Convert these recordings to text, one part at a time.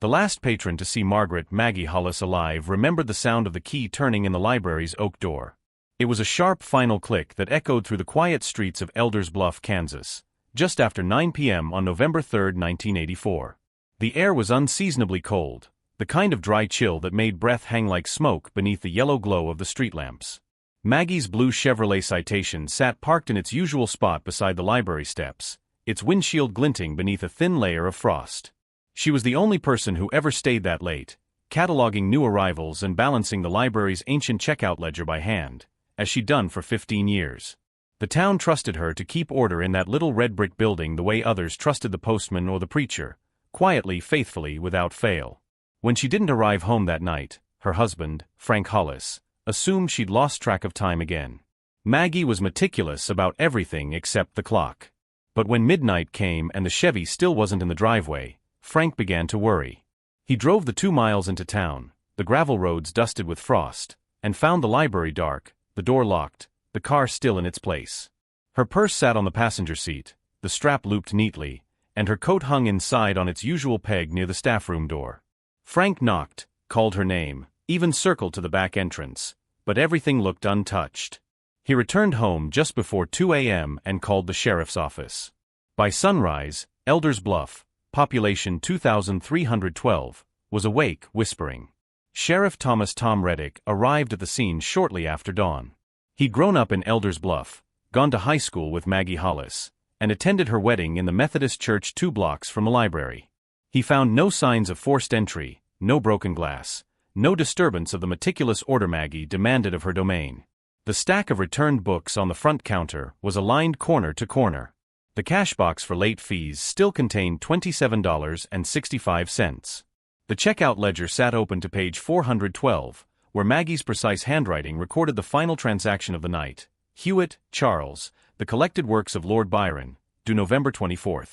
The last patron to see Margaret, Maggie Hollis, alive remembered the sound of the key turning in the library's oak door. It was a sharp final click that echoed through the quiet streets of Elders Bluff, Kansas, just after 9 p.m. on November 3, 1984. The air was unseasonably cold, the kind of dry chill that made breath hang like smoke beneath the yellow glow of the street lamps. Maggie's blue Chevrolet Citation sat parked in its usual spot beside the library steps, its windshield glinting beneath a thin layer of frost. She was the only person who ever stayed that late, cataloging new arrivals and balancing the library's ancient checkout ledger by hand, as she'd done for 15 years. The town trusted her to keep order in that little red brick building the way others trusted the postman or the preacher, quietly, faithfully, without fail. When she didn't arrive home that night, her husband, Frank Hollis, assumed she'd lost track of time again. Maggie was meticulous about everything except the clock. But when midnight came and the Chevy still wasn't in the driveway, Frank began to worry. He drove the 2 miles into town, the gravel roads dusted with frost, and found the library dark, the door locked, the car still in its place. Her purse sat on the passenger seat, the strap looped neatly, and her coat hung inside on its usual peg near the staff room door. Frank knocked, called her name, even circled to the back entrance, but everything looked untouched. He returned home just before 2 a.m. and called the sheriff's office. By sunrise, Elders Bluff, population 2,312, was awake, whispering. Sheriff Thomas "Tom" Reddick arrived at the scene shortly after dawn. He'd grown up in Elders Bluff, gone to high school with Maggie Hollis, and attended her wedding in the Methodist church 2 blocks from the library. He found no signs of forced entry, no broken glass, no disturbance of the meticulous order Maggie demanded of her domain. The stack of returned books on the front counter was aligned corner to corner. The cash box for late fees still contained $27.65. The checkout ledger sat open to page 412, where Maggie's precise handwriting recorded the final transaction of the night. Hewitt, Charles, the collected works of Lord Byron, due November 24.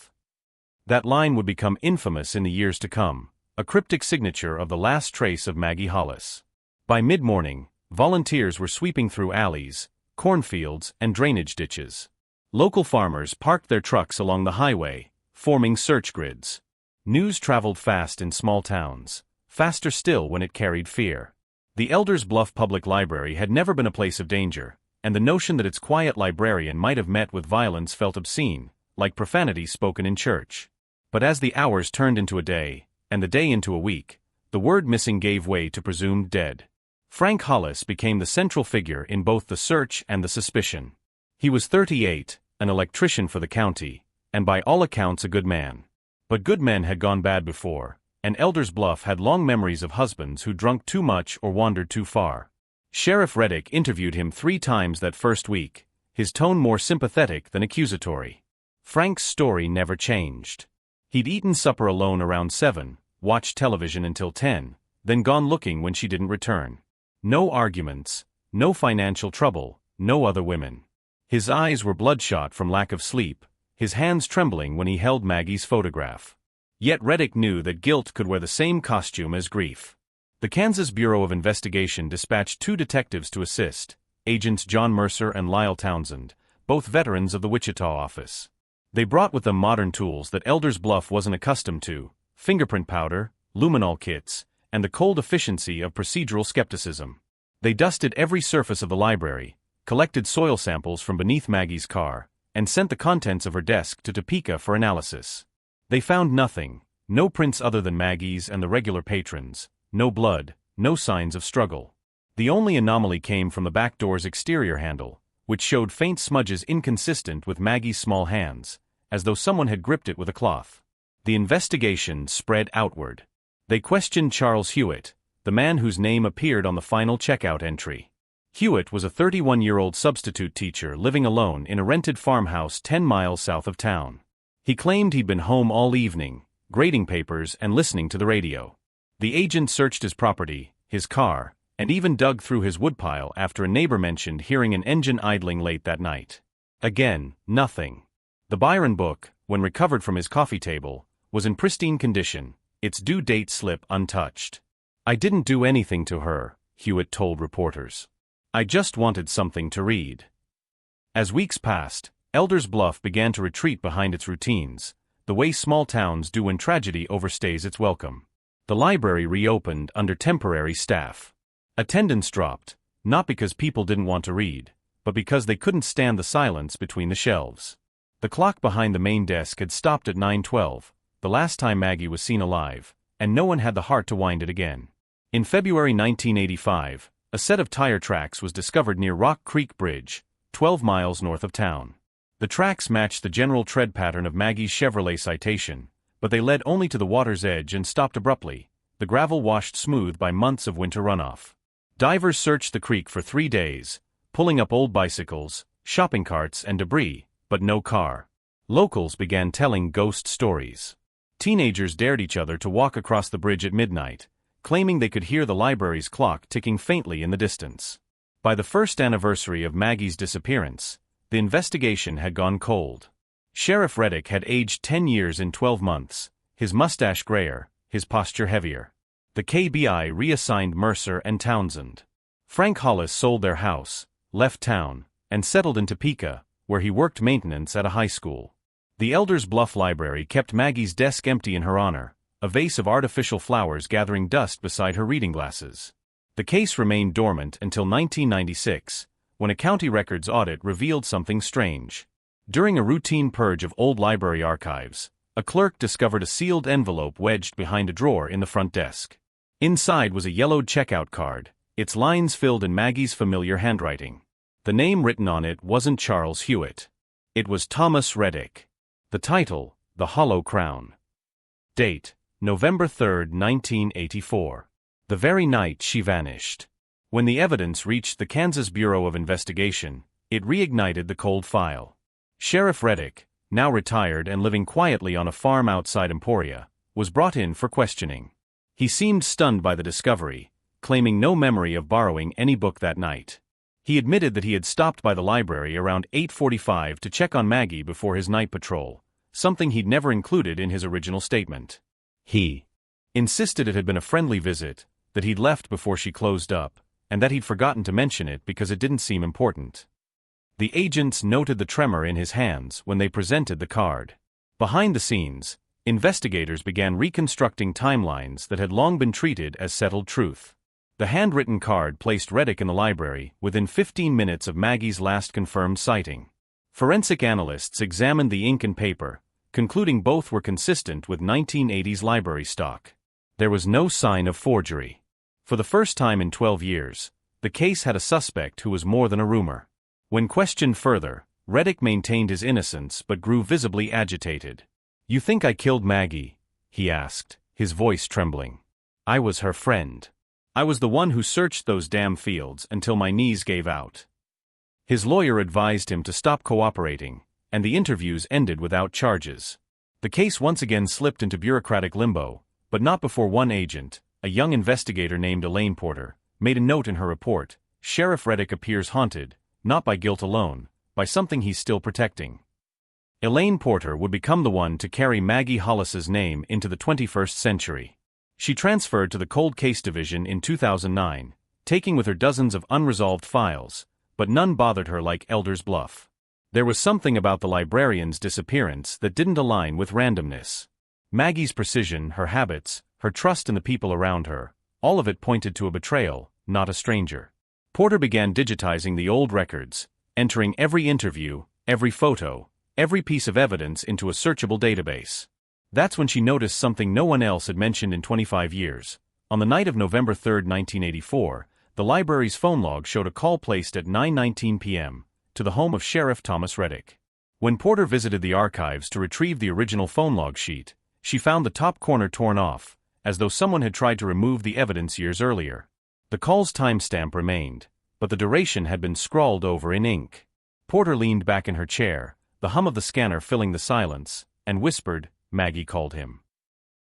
That line would become infamous in the years to come, a cryptic signature of the last trace of Maggie Hollis. By mid-morning, volunteers were sweeping through alleys, cornfields, and drainage ditches. Local farmers parked their trucks along the highway, forming search grids. News traveled fast in small towns, faster still when it carried fear. The Elders Bluff Public Library had never been a place of danger, and the notion that its quiet librarian might have met with violence felt obscene, like profanity spoken in church. But as the hours turned into a day, and the day into a week, the word missing gave way to presumed dead. Frank Hollis became the central figure in both the search and the suspicion. He was 38, an electrician for the county, and by all accounts a good man. But good men had gone bad before, and Elders Bluff had long memories of husbands who drunk too much or wandered too far. Sheriff Reddick interviewed him 3 times that first week, his tone more sympathetic than accusatory. Frank's story never changed. He'd eaten supper alone around 7, watched television until 10, then gone looking when she didn't return. No arguments, no financial trouble, no other women. His eyes were bloodshot from lack of sleep, his hands trembling when he held Maggie's photograph. Yet Reddick knew that guilt could wear the same costume as grief. The Kansas Bureau of Investigation dispatched 2 detectives to assist, Agents John Mercer and Lyle Townsend, both veterans of the Wichita office. They brought with them modern tools that Elders Bluff wasn't accustomed to, fingerprint powder, luminol kits, and the cold efficiency of procedural skepticism. They dusted every surface of the library, collected soil samples from beneath Maggie's car, and sent the contents of her desk to Topeka for analysis. They found nothing, no prints other than Maggie's and the regular patrons, no blood, no signs of struggle. The only anomaly came from the back door's exterior handle, which showed faint smudges inconsistent with Maggie's small hands, as though someone had gripped it with a cloth. The investigation spread outward. They questioned Charles Hewitt, the man whose name appeared on the final checkout entry. Hewitt was a 31-year-old substitute teacher living alone in a rented farmhouse 10 miles south of town. He claimed he'd been home all evening, grading papers and listening to the radio. The agent searched his property, his car, and even dug through his woodpile after a neighbor mentioned hearing an engine idling late that night. Again, nothing. The Byron book, when recovered from his coffee table, was in pristine condition, its due date slip untouched. "I didn't do anything to her," Hewitt told reporters. "I just wanted something to read." As weeks passed, Elders Bluff began to retreat behind its routines, the way small towns do when tragedy overstays its welcome. The library reopened under temporary staff. Attendance dropped, not because people didn't want to read, but because they couldn't stand the silence between the shelves. The clock behind the main desk had stopped at 9:12, the last time Maggie was seen alive, and no one had the heart to wind it again. In February 1985, a set of tire tracks was discovered near Rock Creek Bridge, 12 miles north of town. The tracks matched the general tread pattern of Maggie's Chevrolet Citation, but they led only to the water's edge and stopped abruptly, the gravel washed smooth by months of winter runoff. Divers searched the creek for 3 days, pulling up old bicycles, shopping carts and debris, but no car. Locals began telling ghost stories. Teenagers dared each other to walk across the bridge at midnight, claiming they could hear the library's clock ticking faintly in the distance. By the first anniversary of Maggie's disappearance, the investigation had gone cold. Sheriff Reddick had aged 10 years in 12 months, his mustache grayer, his posture heavier. The KBI reassigned Mercer and Townsend. Frank Hollis sold their house, left town, and settled in Topeka, where he worked maintenance at a high school. The Elders Bluff Library kept Maggie's desk empty in her honor, a vase of artificial flowers gathering dust beside her reading glasses. The case remained dormant until 1996, when a county records audit revealed something strange. During a routine purge of old library archives, a clerk discovered a sealed envelope wedged behind a drawer in the front desk. Inside was a yellowed checkout card, its lines filled in Maggie's familiar handwriting. The name written on it wasn't Charles Hewitt. It was Thomas Reddick. The title, The Hollow Crown. Date, November 3, 1984. The very night she vanished. When the evidence reached the Kansas Bureau of Investigation, it reignited the cold file. Sheriff Reddick, now retired and living quietly on a farm outside Emporia, was brought in for questioning. He seemed stunned by the discovery, claiming no memory of borrowing any book that night. He admitted that he had stopped by the library around 8:45 to check on Maggie before his night patrol, something he'd never included in his original statement. He insisted it had been a friendly visit, that he'd left before she closed up, and that he'd forgotten to mention it because it didn't seem important. The agents noted the tremor in his hands when they presented the card. Behind the scenes, investigators began reconstructing timelines that had long been treated as settled truth. The handwritten card placed Reddick in the library within 15 minutes of Maggie's last confirmed sighting. Forensic analysts examined the ink and paper, concluding both were consistent with 1980s library stock. There was no sign of forgery. For the first time in 12 years, the case had a suspect who was more than a rumor. When questioned further, Reddick maintained his innocence but grew visibly agitated. "You think I killed Maggie?" he asked, his voice trembling. "I was her friend. I was the one who searched those damn fields until my knees gave out." His lawyer advised him to stop cooperating, and the interviews ended without charges. The case once again slipped into bureaucratic limbo, but not before one agent, a young investigator named Elaine Porter, made a note in her report: "Sheriff Reddick appears haunted, not by guilt alone, by something he's still protecting." Elaine Porter would become the one to carry Maggie Hollis's name into the 21st century. She transferred to the Cold Case Division in 2009, taking with her dozens of unresolved files, but none bothered her like Elders Bluff. There was something about the librarian's disappearance that didn't align with randomness. Maggie's precision, her habits, her trust in the people around her, all of it pointed to a betrayal, not a stranger. Porter began digitizing the old records, entering every interview, every photo, every piece of evidence into a searchable database. That's when she noticed something no one else had mentioned in 25 years. On the night of November 3, 1984, the library's phone log showed a call placed at 9:19 p.m. to the home of Sheriff Thomas Reddick. When Porter visited the archives to retrieve the original phone log sheet, she found the top corner torn off, as though someone had tried to remove the evidence years earlier. The call's timestamp remained, but the duration had been scrawled over in ink. Porter leaned back in her chair, the hum of the scanner filling the silence, and whispered, "Maggie called him."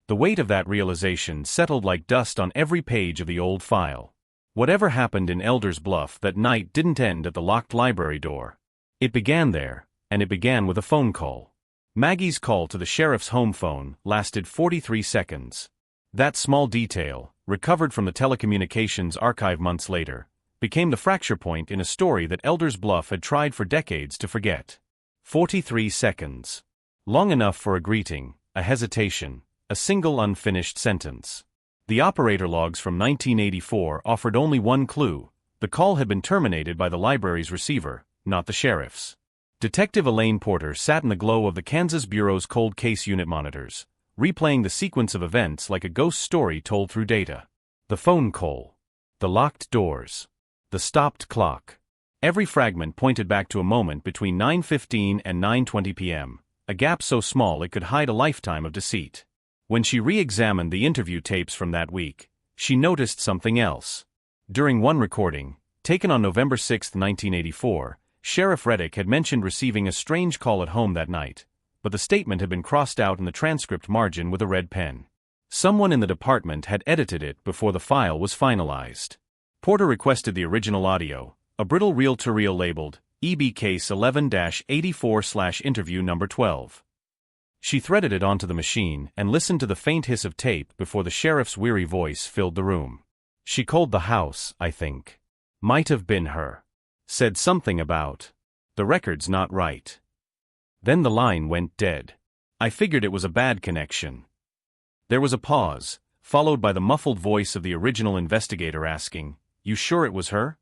The weight of that realization settled like dust on every page of the old file. Whatever happened in Elders Bluff that night didn't end at the locked library door. It began there, and it began with a phone call. Maggie's call to the sheriff's home phone lasted 43 seconds. That small detail, recovered from the telecommunications archive months later, became the fracture point in a story that Elders Bluff had tried for decades to forget. 43 seconds. Long enough for a greeting, a hesitation, a single unfinished sentence. The operator logs from 1984 offered only one clue: the call had been terminated by the library's receiver, not the sheriff's. Detective Elaine Porter sat in the glow of the Kansas Bureau's cold case unit monitors, replaying the sequence of events like a ghost story told through data. The phone call, the locked doors, the stopped clock. Every fragment pointed back to a moment between 9:15 and 9:20 p.m., a gap so small it could hide a lifetime of deceit. When she re-examined the interview tapes from that week, she noticed something else. During one recording, taken on November 6, 1984, Sheriff Reddick had mentioned receiving a strange call at home that night, but the statement had been crossed out in the transcript margin with a red pen. Someone in the department had edited it before the file was finalized. Porter requested the original audio, a brittle reel-to-reel labeled EB Case 11-84/interview number 12. She threaded it onto the machine and listened to the faint hiss of tape before the sheriff's weary voice filled the room. "She called the house, I think. Might have been her. Said something about, 'The record's not right.' Then the line went dead. I figured it was a bad connection." There was a pause, followed by the muffled voice of the original investigator asking, "You sure it was her?"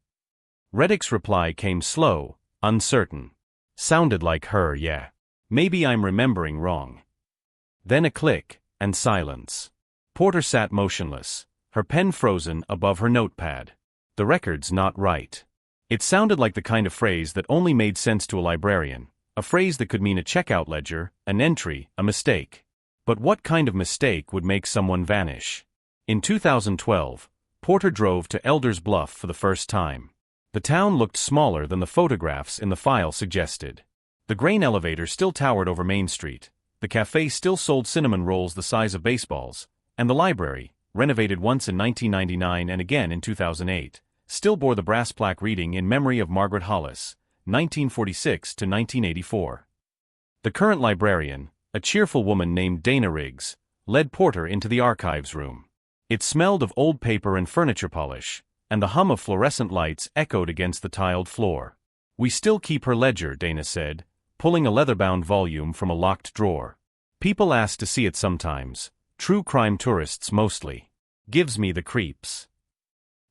Reddick's reply came slow, uncertain. "Sounded like her, yeah. Maybe I'm remembering wrong." Then a click, and silence. Porter sat motionless, her pen frozen above her notepad. "The record's not right." It sounded like the kind of phrase that only made sense to a librarian, a phrase that could mean a checkout ledger, an entry, a mistake. But what kind of mistake would make someone vanish? In 2012, Porter drove to Elders Bluff for the first time. The town looked smaller than the photographs in the file suggested. The grain elevator still towered over Main Street, the cafe still sold cinnamon rolls the size of baseballs, and the library, renovated once in 1999 and again in 2008, still bore the brass plaque reading "In memory of Margaret Hollis, 1946 to 1984. The current librarian, a cheerful woman named Dana Riggs, led Porter into the archives room. It smelled of old paper and furniture polish, and the hum of fluorescent lights echoed against the tiled floor. "We still keep her ledger," Dana said, pulling a leather-bound volume from a locked drawer. "People ask to see it sometimes, true crime tourists mostly. Gives me the creeps."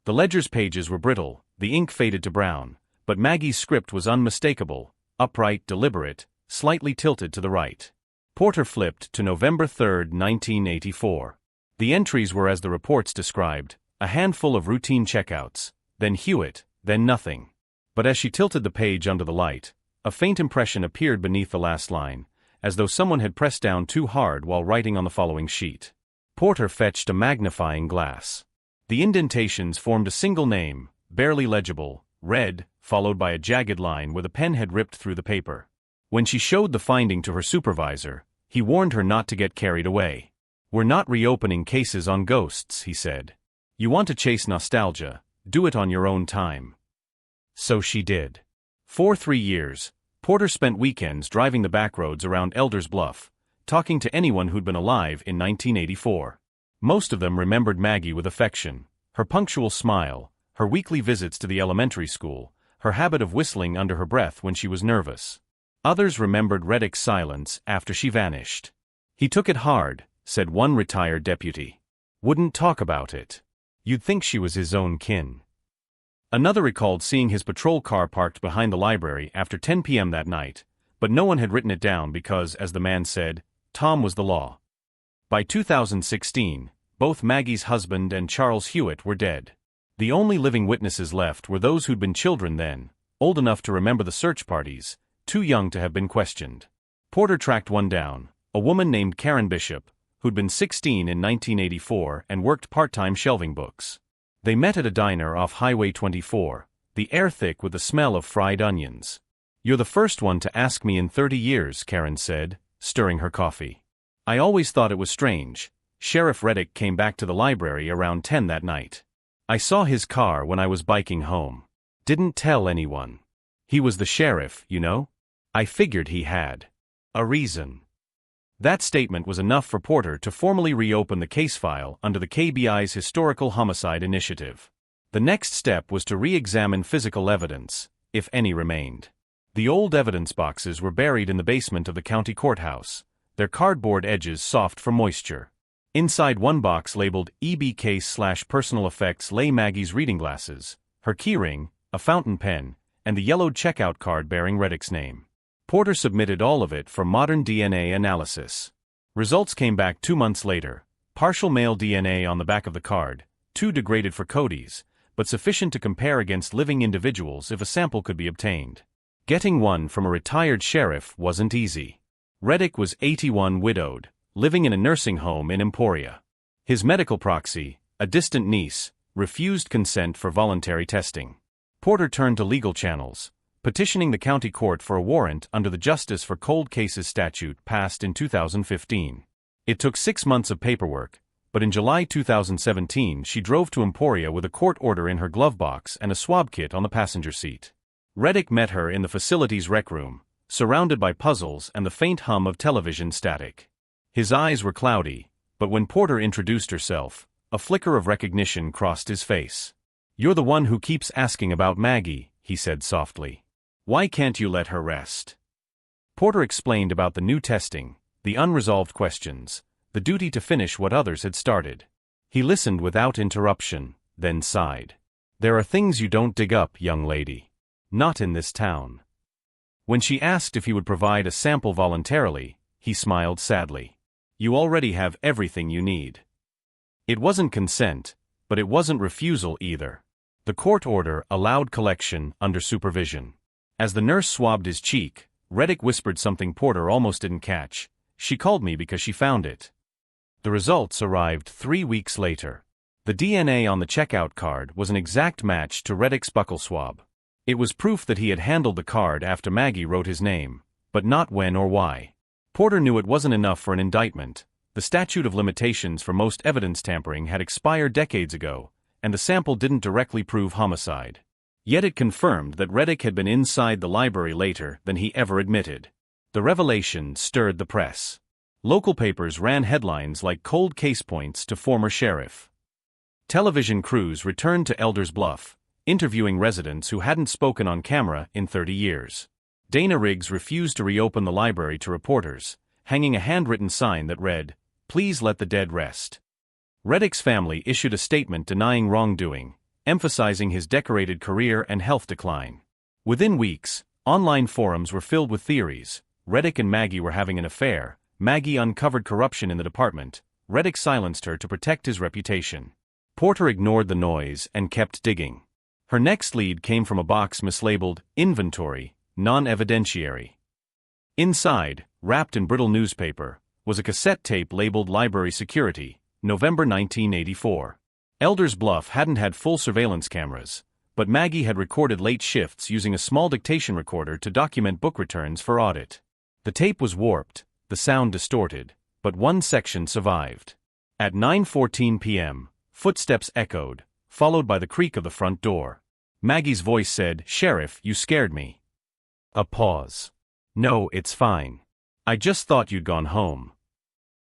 The ledger's pages were brittle, the ink faded to brown, but Maggie's script was unmistakable, upright, deliberate, slightly tilted to the right. Porter flipped to November 3, 1984. The entries were as the reports described, a handful of routine checkouts, then Hewitt, then nothing. But as she tilted the page under the light, a faint impression appeared beneath the last line, as though someone had pressed down too hard while writing on the following sheet. Porter fetched a magnifying glass. The indentations formed a single name, barely legible, red, followed by a jagged line where the pen had ripped through the paper. When she showed the finding to her supervisor, he warned her not to get carried away. "We're not reopening cases on ghosts," he said. "You want to chase nostalgia, do it on your own time." So she did. For 3 years, Porter spent weekends driving the backroads around Elders Bluff, talking to anyone who'd been alive in 1984. Most of them remembered Maggie with affection, her punctual smile, her weekly visits to the elementary school, her habit of whistling under her breath when she was nervous. Others remembered Reddick's silence after she vanished. "He took it hard," said one retired deputy. "Wouldn't talk about it. You'd think she was his own kin." Another recalled seeing his patrol car parked behind the library after 10 p.m. that night, but no one had written it down because, as the man said, Tom was the law. By 2016, both Maggie's husband and Charles Hewitt were dead. The only living witnesses left were those who'd been children then, old enough to remember the search parties, too young to have been questioned. Porter tracked one down, a woman named Karen Bishop, who'd been 16 in 1984 and worked part-time shelving books. They met at a diner off Highway 24, the air thick with the smell of fried onions. "You're the first one to ask me in 30 years, Karen said, stirring her coffee. "I always thought it was strange. Sheriff Reddick came back to the library around 10 that night. I saw his car when I was biking home. Didn't tell anyone. He was the sheriff, you know? I figured he had a reason." That statement was enough for Porter to formally reopen the case file under the KBI's Historical Homicide Initiative. The next step was to re-examine physical evidence, if any remained. The old evidence boxes were buried in the basement of the county courthouse, their cardboard edges soft from moisture. Inside one box labeled EB case/personal effects lay Maggie's reading glasses, her keyring, a fountain pen, and the yellowed checkout card bearing Reddick's name. Porter submitted all of it for modern DNA analysis. Results came back 2 months later. Partial male DNA on the back of the card, too degraded for Cody's, but sufficient to compare against living individuals if a sample could be obtained. Getting one from a retired sheriff wasn't easy. Reddick was 81, widowed, living in a nursing home in Emporia. His medical proxy, a distant niece, refused consent for voluntary testing. Porter turned to legal channels, petitioning the county court for a warrant under the Justice for Cold Cases statute passed in 2015. It took 6 months of paperwork, but in July 2017 she drove to Emporia with a court order in her glove box and a swab kit on the passenger seat. Reddick met her in the facility's rec room, surrounded by puzzles and the faint hum of television static. His eyes were cloudy, but when Porter introduced herself, a flicker of recognition crossed his face. "You're the one who keeps asking about Maggie," he said softly. "Why can't you let her rest?" Porter explained about the new testing, the unresolved questions, the duty to finish what others had started. He listened without interruption, then sighed. "There are things you don't dig up, young lady. Not in this town." When she asked if he would provide a sample voluntarily, he smiled sadly. "You already have everything you need." It wasn't consent, but it wasn't refusal either. The court order allowed collection under supervision. As the nurse swabbed his cheek, Reddick whispered something Porter almost didn't catch. "She called me because she found it." The results arrived 3 weeks later. The DNA on the checkout card was an exact match to Reddick's buccal swab. It was proof that he had handled the card after Maggie wrote his name, but not when or why. Porter knew it wasn't enough for an indictment. The statute of limitations for most evidence tampering had expired decades ago, and the sample didn't directly prove homicide. Yet it confirmed that Reddick had been inside the library later than he ever admitted. The revelation stirred the press. Local papers ran headlines like "Cold Case Points to Former Sheriff." Television crews returned to Elders Bluff, interviewing residents who hadn't spoken on camera in 30 years. Dana Riggs refused to reopen the library to reporters, hanging a handwritten sign that read, "Please let the dead rest." Reddick's family issued a statement denying wrongdoing, emphasizing his decorated career and health decline. Within weeks, online forums were filled with theories. Reddick and Maggie were having an affair. Maggie uncovered corruption in the department. Reddick silenced her to protect his reputation. Porter ignored the noise and kept digging. Her next lead came from a box mislabeled "Inventory, Non-Evidentiary." Inside, wrapped in brittle newspaper, was a cassette tape labeled "Library Security, November 1984. Elders Bluff hadn't had full surveillance cameras, but Maggie had recorded late shifts using a small dictation recorder to document book returns for audit. The tape was warped, the sound distorted, but one section survived. At 9:14 p.m., footsteps echoed, followed by the creak of the front door. Maggie's voice said, "Sheriff, you scared me." A pause. "No, it's fine. I just thought you'd gone home."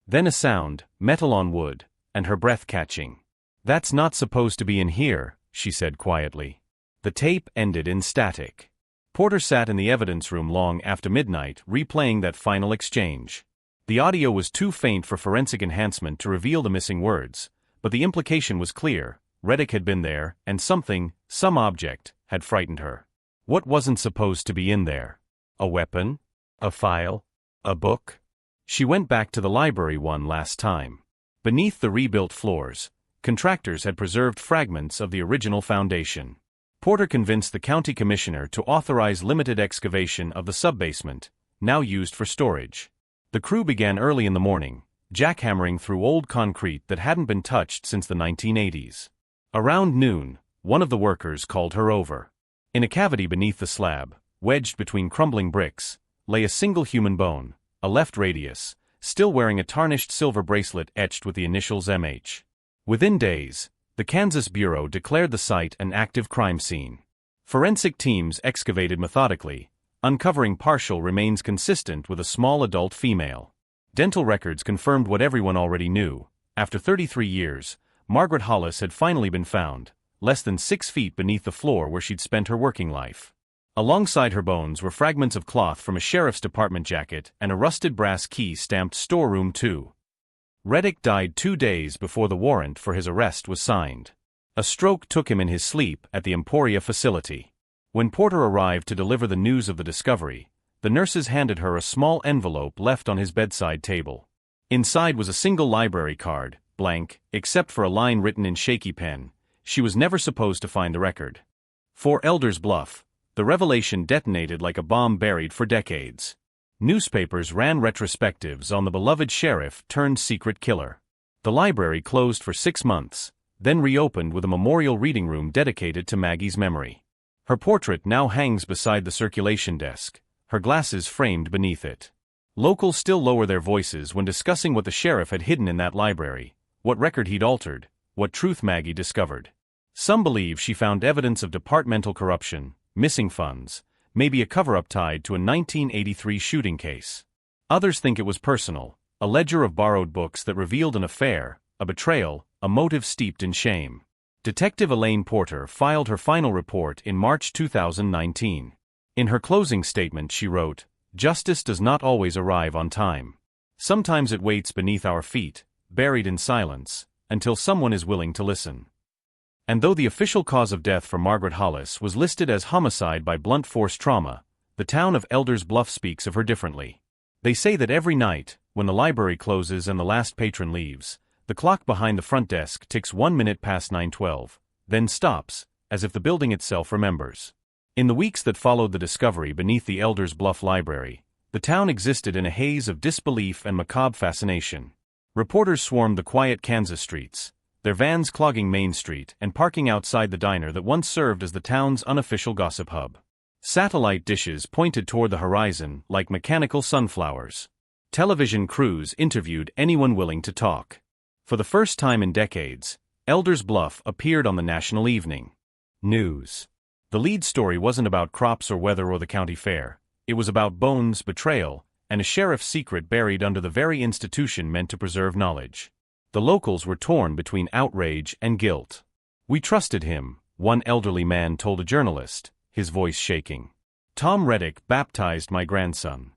Then a sound, metal on wood, and her breath catching. "That's not supposed to be in here," she said quietly. The tape ended in static. Porter sat in the evidence room long after midnight, replaying that final exchange. The audio was too faint for forensic enhancement to reveal the missing words, but the implication was clear. Reddick had been there, and something, some object, had frightened her. What wasn't supposed to be in there? A weapon? A file? A book? She went back to the library one last time. Beneath the rebuilt floors, contractors had preserved fragments of the original foundation. Porter convinced the county commissioner to authorize limited excavation of the subbasement, now used for storage. The crew began early in the morning, jackhammering through old concrete that hadn't been touched since the 1980s. Around noon, one of the workers called her over. In a cavity beneath the slab, wedged between crumbling bricks, lay a single human bone, a left radius, still wearing a tarnished silver bracelet etched with the initials MH. Within days, the Kansas Bureau declared the site an active crime scene. Forensic teams excavated methodically, uncovering partial remains consistent with a small adult female. Dental records confirmed what everyone already knew. After 33 years, Margaret Hollis had finally been found, less than 6 feet beneath the floor where she'd spent her working life. Alongside her bones were fragments of cloth from a sheriff's department jacket and a rusted brass key stamped "Storeroom 2." Reddick died 2 days before the warrant for his arrest was signed. A stroke took him in his sleep at the Emporia facility. When Porter arrived to deliver the news of the discovery, the nurses handed her a small envelope left on his bedside table. Inside was a single library card, blank, except for a line written in shaky pen. She was never supposed to find the record. For Elders Bluff, the revelation detonated like a bomb buried for decades. Newspapers ran retrospectives on the beloved sheriff turned secret killer. The library closed for 6 months, then reopened with a memorial reading room dedicated to Maggie's memory. Her portrait now hangs beside the circulation desk, her glasses framed beneath it. Locals still lower their voices when discussing what the sheriff had hidden in that library, what record he'd altered, what truth Maggie discovered. Some believe she found evidence of departmental corruption, missing funds, maybe a cover-up tied to a 1983 shooting case. Others think it was personal, a ledger of borrowed books that revealed an affair, a betrayal, a motive steeped in shame. Detective Elaine Porter filed her final report in March 2019. In her closing statement she wrote, "Justice does not always arrive on time. Sometimes it waits beneath our feet, buried in silence, until someone is willing to listen." And though the official cause of death for Margaret Hollis was listed as homicide by blunt force trauma, the town of Elders Bluff speaks of her differently. They say that every night, when the library closes and the last patron leaves, the clock behind the front desk ticks 1 minute past 9:12, then stops, as if the building itself remembers. In the weeks that followed the discovery beneath the Elders Bluff Library, the town existed in a haze of disbelief and macabre fascination. Reporters swarmed the quiet Kansas streets, their vans clogging Main Street and parking outside the diner that once served as the town's unofficial gossip hub. Satellite dishes pointed toward the horizon like mechanical sunflowers. Television crews interviewed anyone willing to talk. For the first time in decades, Elders Bluff appeared on the national evening news. The lead story wasn't about crops or weather or the county fair. It was about bones, betrayal, and a sheriff's secret buried under the very institution meant to preserve knowledge. The locals were torn between outrage and guilt. "We trusted him," one elderly man told a journalist, his voice shaking. "Tom Reddick baptized my grandson."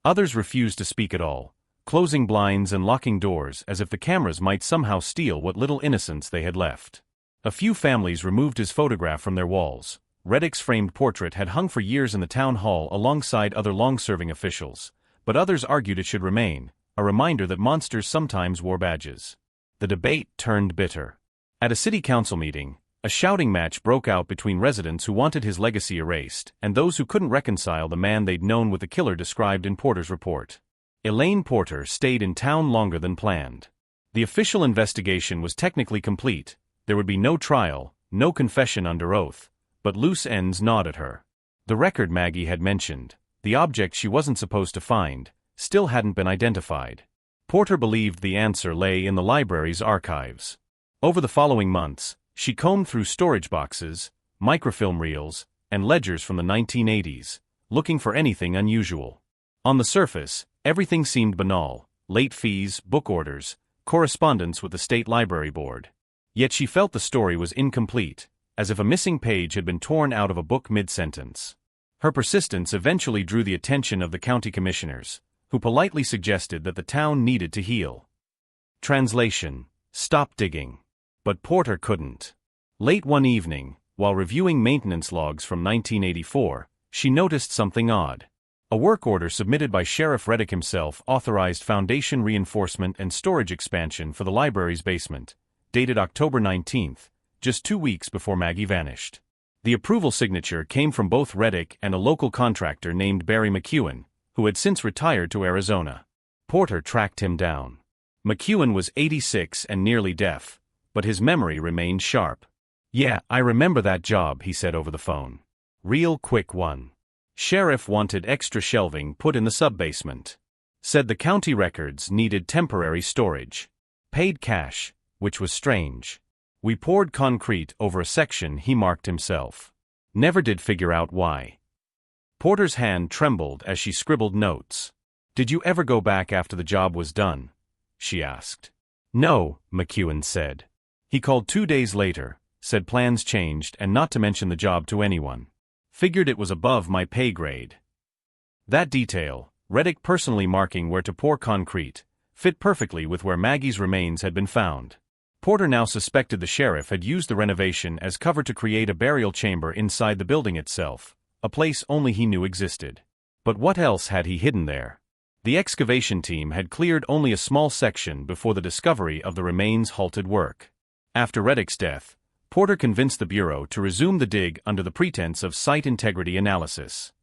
Others refused to speak at all, closing blinds and locking doors as if the cameras might somehow steal what little innocence they had left. A few families removed his photograph from their walls. Reddick's framed portrait had hung for years in the town hall alongside other long-serving officials, but others argued it should remain, a reminder that monsters sometimes wore badges. The debate turned bitter. At a city council meeting, a shouting match broke out between residents who wanted his legacy erased and those who couldn't reconcile the man they'd known with the killer described in Porter's report. Elaine Porter stayed in town longer than planned. The official investigation was technically complete. There would be no trial, no confession under oath, but loose ends gnawed at her. The record Maggie had mentioned, the object she wasn't supposed to find, still hadn't been identified. Porter believed the answer lay in the library's archives. Over the following months, she combed through storage boxes, microfilm reels, and ledgers from the 1980s, looking for anything unusual. On the surface, everything seemed banal: late fees, book orders, correspondence with the State Library Board. Yet she felt the story was incomplete, as if a missing page had been torn out of a book mid-sentence. Her persistence eventually drew the attention of the county commissioners, who politely suggested that the town needed to heal. Translation: stop digging. But Porter couldn't. Late one evening, while reviewing maintenance logs from 1984, she noticed something odd. A work order submitted by Sheriff Reddick himself authorized foundation reinforcement and storage expansion for the library's basement, dated October 19, just 2 weeks before Maggie vanished. The approval signature came from both Reddick and a local contractor named Barry McEwen, who had since retired to Arizona. Porter tracked him down. McEwen was 86 and nearly deaf, but his memory remained sharp. "Yeah, I remember that job," he said over the phone. "Real quick one. Sheriff wanted extra shelving put in the sub-basement. Said the county records needed temporary storage. Paid cash, which was strange. We poured concrete over a section he marked himself. Never did figure out why." Porter's hand trembled as she scribbled notes. "Did you ever go back after the job was done?" she asked. "No," McEwen said. He called 2 days later, said plans changed and not to mention the job to anyone. "Figured it was above my pay grade." That detail, Reddick personally marking where to pour concrete, fit perfectly with where Maggie's remains had been found. Porter now suspected the sheriff had used the renovation as cover to create a burial chamber inside the building itself, a place only he knew existed. But what else had he hidden there? The excavation team had cleared only a small section before the discovery of the remains halted work. After Reddick's death, Porter convinced the Bureau to resume the dig under the pretense of site integrity analysis.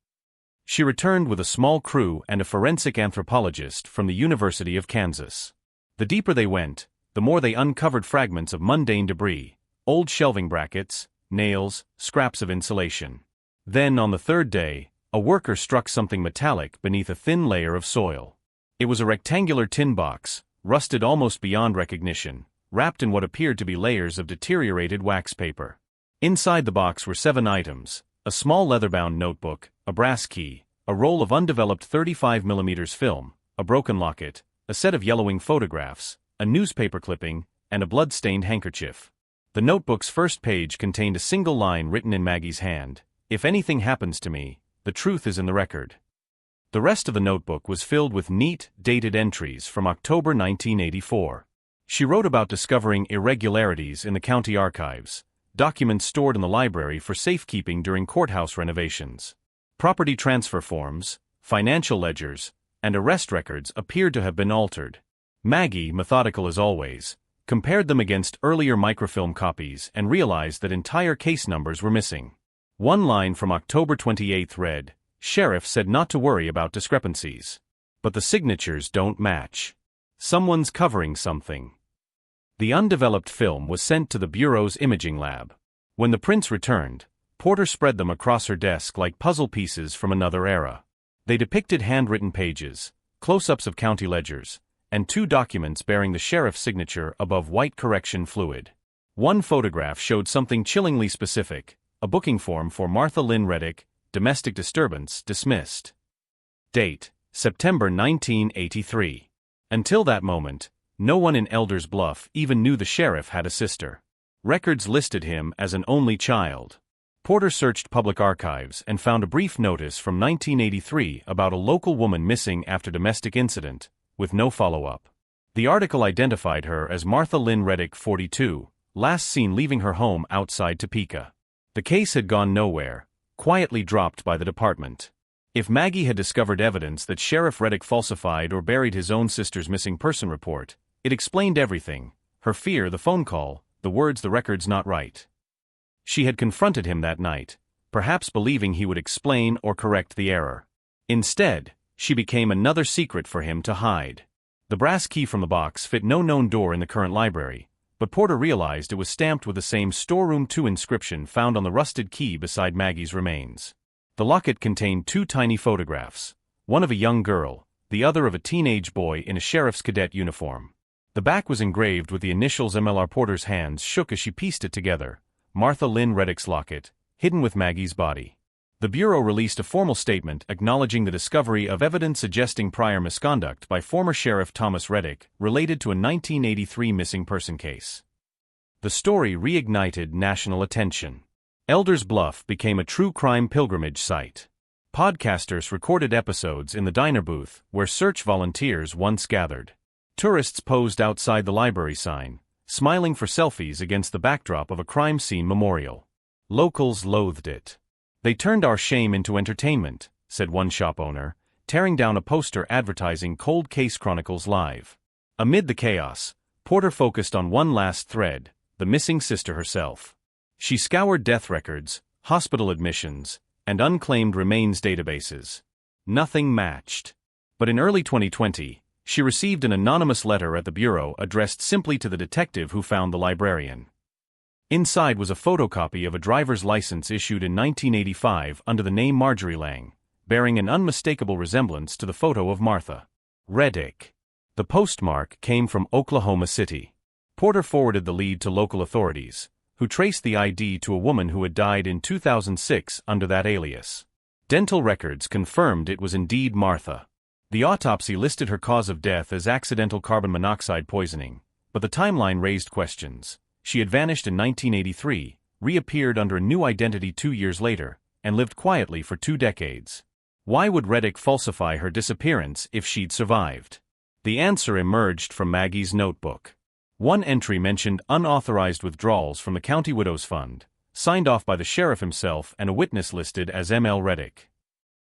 She returned with a small crew and a forensic anthropologist from the University of Kansas. The deeper they went, the more they uncovered fragments of mundane debris, old shelving brackets, nails, scraps of insulation. Then, on the third day, a worker struck something metallic beneath a thin layer of soil. It was a rectangular tin box, rusted almost beyond recognition, wrapped in what appeared to be layers of deteriorated wax paper. Inside the box were 7 items: a small leather-bound notebook, a brass key, a roll of undeveloped 35mm film, a broken locket, a set of yellowing photographs, a newspaper clipping, and a blood-stained handkerchief. The notebook's first page contained a single line written in Maggie's hand: "If anything happens to me, the truth is in the record." The rest of the notebook was filled with neat, dated entries from October 1984. She wrote about discovering irregularities in the county archives, documents stored in the library for safekeeping during courthouse renovations. Property transfer forms, financial ledgers, and arrest records appeared to have been altered. Maggie, methodical as always, compared them against earlier microfilm copies and realized that entire case numbers were missing. One line from October 28 read, "Sheriff said not to worry about discrepancies. But the signatures don't match. Someone's covering something." The undeveloped film was sent to the Bureau's imaging lab. When the prints returned, Porter spread them across her desk like puzzle pieces from another era. They depicted handwritten pages, close-ups of county ledgers, and 2 documents bearing the sheriff's signature above white correction fluid. One photograph showed something chillingly specific: a booking form for Martha Lynn Reddick, domestic disturbance, dismissed. Date: September 1983. Until that moment, no one in Elders Bluff even knew the sheriff had a sister. Records listed him as an only child. Porter searched public archives and found a brief notice from 1983 about a local woman missing after domestic incident, with no follow-up. The article identified her as Martha Lynn Reddick, 42, last seen leaving her home outside Topeka. The case had gone nowhere, quietly dropped by the department. If Maggie had discovered evidence that Sheriff Reddick falsified or buried his own sister's missing person report, it explained everything: her fear, the phone call, the words, "the record's not right." She had confronted him that night, perhaps believing he would explain or correct the error. Instead, she became another secret for him to hide. The brass key from the box fit no known door in the current library, but Porter realized it was stamped with the same Storeroom 2 inscription found on the rusted key beside Maggie's remains. The locket contained 2 tiny photographs, one of a young girl, the other of a teenage boy in a sheriff's cadet uniform. The back was engraved with the initials. MLR Porter's hands shook as she pieced it together: Martha Lynn Reddick's locket, hidden with Maggie's body. The Bureau released a formal statement acknowledging the discovery of evidence suggesting prior misconduct by former Sheriff Thomas Reddick related to a 1983 missing person case. The story reignited national attention. Elders Bluff became a true crime pilgrimage site. Podcasters recorded episodes in the diner booth where search volunteers once gathered. Tourists posed outside the library sign, smiling for selfies against the backdrop of a crime scene memorial. Locals loathed it. "They turned our shame into entertainment," said one shop owner, tearing down a poster advertising Cold Case Chronicles Live. Amid the chaos, Porter focused on one last thread: the missing sister herself. She scoured death records, hospital admissions, and unclaimed remains databases. Nothing matched. But in early 2020, she received an anonymous letter at the Bureau addressed simply to the detective who found the librarian. Inside was a photocopy of a driver's license issued in 1985 under the name Marjorie Lang, bearing an unmistakable resemblance to the photo of Martha Reddick. The postmark came from Oklahoma City. Porter forwarded the lead to local authorities, who traced the ID to a woman who had died in 2006 under that alias. Dental records confirmed it was indeed Martha. The autopsy listed her cause of death as accidental carbon monoxide poisoning, but the timeline raised questions. She had vanished in 1983, reappeared under a new identity 2 years later, and lived quietly for 2 decades. Why would Reddick falsify her disappearance if she'd survived? The answer emerged from Maggie's notebook. One entry mentioned unauthorized withdrawals from the county widow's fund, signed off by the sheriff himself and a witness listed as M.L. Reddick.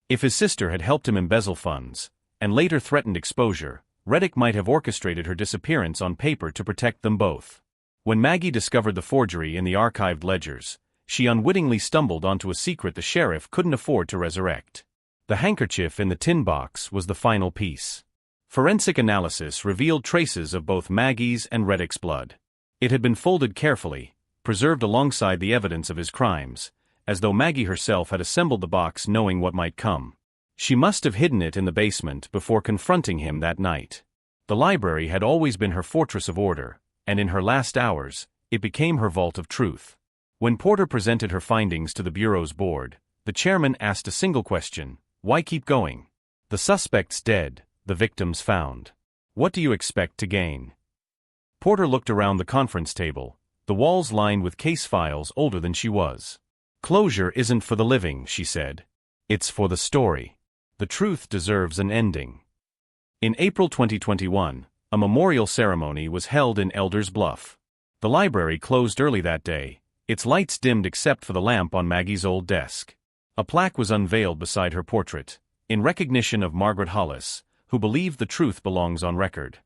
If his sister had helped him embezzle funds, and later threatened exposure, Reddick might have orchestrated her disappearance on paper to protect them both. When Maggie discovered the forgery in the archived ledgers, she unwittingly stumbled onto a secret the sheriff couldn't afford to resurrect. The handkerchief in the tin box was the final piece. Forensic analysis revealed traces of both Maggie's and Reddick's blood. It had been folded carefully, preserved alongside the evidence of his crimes, as though Maggie herself had assembled the box knowing what might come. She must have hidden it in the basement before confronting him that night. The library had always been her fortress of order, and in her last hours, it became her vault of truth. When Porter presented her findings to the Bureau's board, the chairman asked a single question: why keep going? The suspect's dead, the victims found. What do you expect to gain? Porter looked around the conference table, the walls lined with case files older than she was. Closure isn't for the living, she said. It's for the story. The truth deserves an ending. In April 2021, a memorial ceremony was held in Elders Bluff. The library closed early that day, its lights dimmed except for the lamp on Maggie's old desk. A plaque was unveiled beside her portrait, in recognition of Margaret Hollis, who believed the truth belongs on record.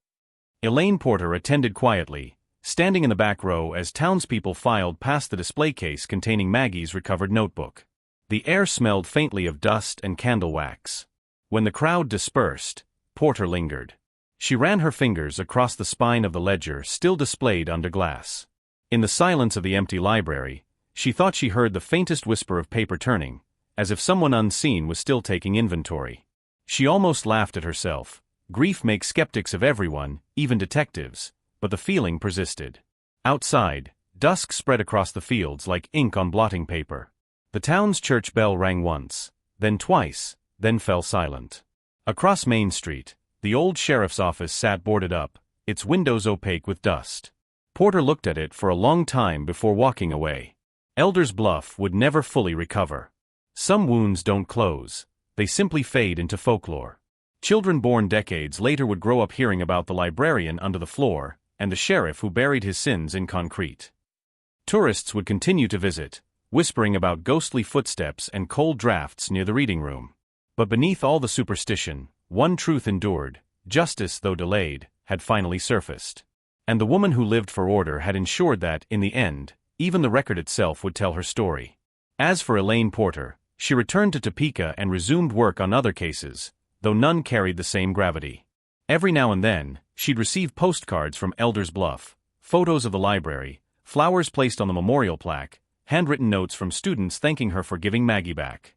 Elaine Porter attended quietly, standing in the back row as townspeople filed past the display case containing Maggie's recovered notebook. The air smelled faintly of dust and candle wax. When the crowd dispersed, Porter lingered. She ran her fingers across the spine of the ledger still displayed under glass. In the silence of the empty library, she thought she heard the faintest whisper of paper turning, as if someone unseen was still taking inventory. She almost laughed at herself. Grief makes skeptics of everyone, even detectives, but the feeling persisted. Outside, dusk spread across the fields like ink on blotting paper. The town's church bell rang once, then twice, then fell silent. Across Main Street, the old sheriff's office sat boarded up, its windows opaque with dust. Porter looked at it for a long time before walking away. Elders Bluff would never fully recover. Some wounds don't close, they simply fade into folklore. Children born decades later would grow up hearing about the librarian under the floor, and the sheriff who buried his sins in concrete. Tourists would continue to visit, whispering about ghostly footsteps and cold drafts near the reading room. But beneath all the superstition, one truth endured: justice, though delayed, had finally surfaced. And the woman who lived for order had ensured that, in the end, even the record itself would tell her story. As for Elaine Porter, she returned to Topeka and resumed work on other cases, though none carried the same gravity. Every now and then, she'd receive postcards from Elders Bluff, photos of the library, flowers placed on the memorial plaque, handwritten notes from students thanking her for giving Maggie back.